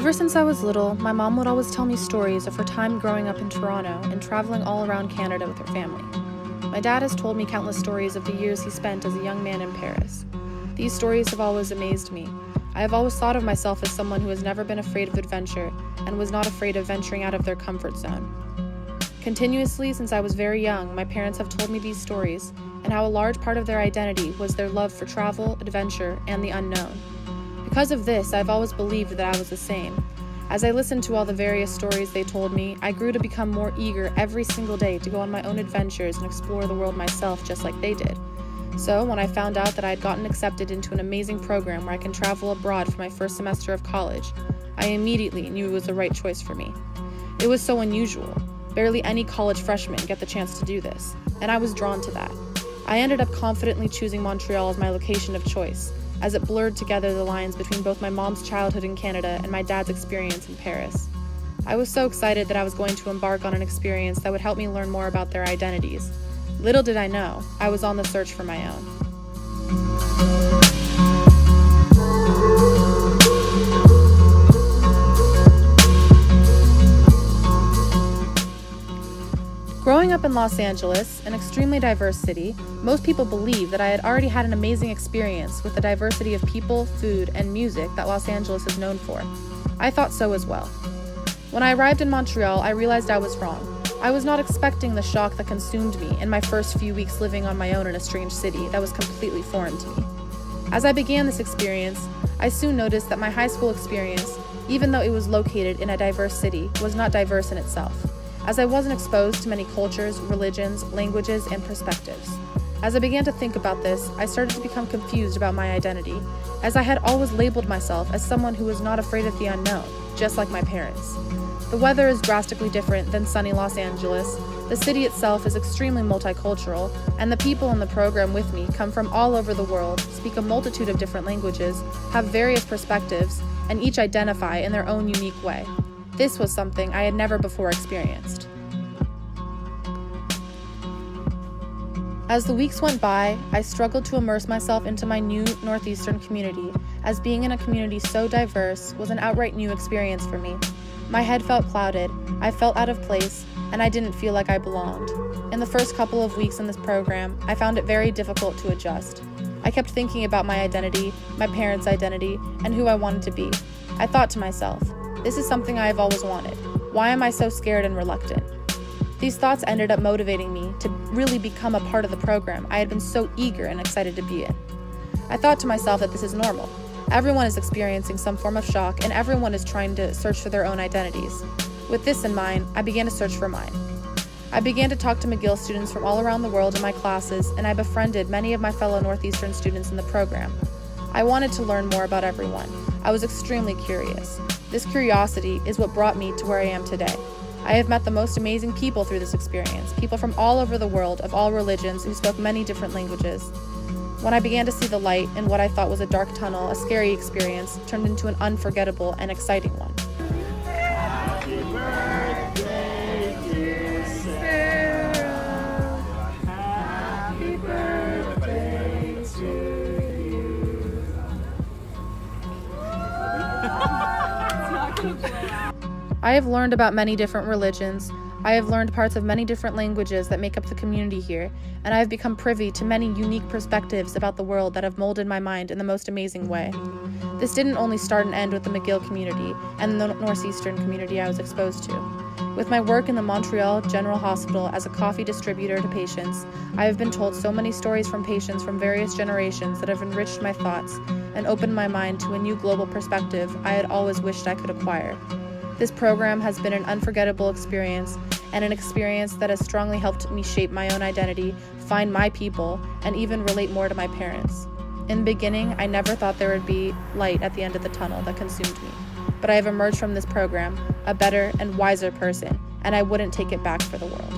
Ever since I was little, my mom would always tell me stories of her time growing up in Toronto and traveling all around Canada with her family. My dad has told me countless stories of the years he spent as a young man in Paris. These stories have always amazed me. I have always thought of myself as someone who has never been afraid of adventure and was not afraid of venturing out of their comfort zone. Continuously, since I was very young, my parents have told me these stories and how a large part of their identity was their love for travel, adventure, and the unknown. Because of this, I've always believed that I was the same. As I listened to all the various stories they told me, I grew to become more eager every single day to go on my own adventures and explore the world myself just like they did. So, when I found out that I had gotten accepted into an amazing program where I can travel abroad for my first semester of college, I immediately knew it was the right choice for me. It was so unusual. Barely any college freshmen get the chance to do this, and I was drawn to that. I ended up confidently choosing Montreal as my location of choice, as it blurred together the lines between both my mom's childhood in Canada and my dad's experience in Paris. I was so excited that I was going to embark on an experience that would help me learn more about their identities. Little did I know, I was on the search for my own. Growing up in Los Angeles, an extremely diverse city, most people believe that I had already had an amazing experience with the diversity of people, food, and music that Los Angeles is known for. I thought so as well. When I arrived in Montreal, I realized I was wrong. I was not expecting the shock that consumed me in my first few weeks living on my own in a strange city that was completely foreign to me. As I began this experience, I soon noticed that my high school experience, even though it was located in a diverse city, was not diverse in itself, as I wasn't exposed to many cultures, religions, languages, and perspectives. As I began to think about this, I started to become confused about my identity, as I had always labeled myself as someone who was not afraid of the unknown, just like my parents. The weather is drastically different than sunny Los Angeles, the city itself is extremely multicultural, and the people in the program with me come from all over the world, speak a multitude of different languages, have various perspectives, and each identify in their own unique way. This was something I had never before experienced. As the weeks went by, I struggled to immerse myself into my new Northeastern community, as being in a community so diverse was an outright new experience for me. My head felt clouded, I felt out of place, and I didn't feel like I belonged. In the first couple of weeks in this program, I found it very difficult to adjust. I kept thinking about my identity, my parents' identity, and who I wanted to be. I thought to myself, this is something I have always wanted. Why am I so scared and reluctant? These thoughts ended up motivating me to really become a part of the program I had been so eager and excited to be in. I thought to myself that this is normal. Everyone is experiencing some form of shock, and everyone is trying to search for their own identities. With this in mind, I began to search for mine. I began to talk to McGill students from all around the world in my classes, and I befriended many of my fellow Northeastern students in the program. I wanted to learn more about everyone. I was extremely curious. This curiosity is what brought me to where I am today. I have met the most amazing people through this experience, people from all over the world, of all religions, who spoke many different languages. When I began to see the light in what I thought was a dark tunnel, a scary experience turned into an unforgettable and exciting one. Happy birthday, dear Sarah. Happy birthday to you. I have learned about many different religions. I have learned parts of many different languages that make up the community here, and I have become privy to many unique perspectives about the world that have molded my mind in the most amazing way. This didn't only start and end with the McGill community and the Northeastern community I was exposed to. With my work in the Montreal General Hospital as a coffee distributor to patients, I have been told so many stories from patients from various generations that have enriched my thoughts and opened my mind to a new global perspective I had always wished I could acquire. This program has been an unforgettable experience, and an experience that has strongly helped me shape my own identity, find my people, and even relate more to my parents. In the beginning, I never thought there would be light at the end of the tunnel that consumed me, but I have emerged from this program a better and wiser person, and I wouldn't take it back for the world.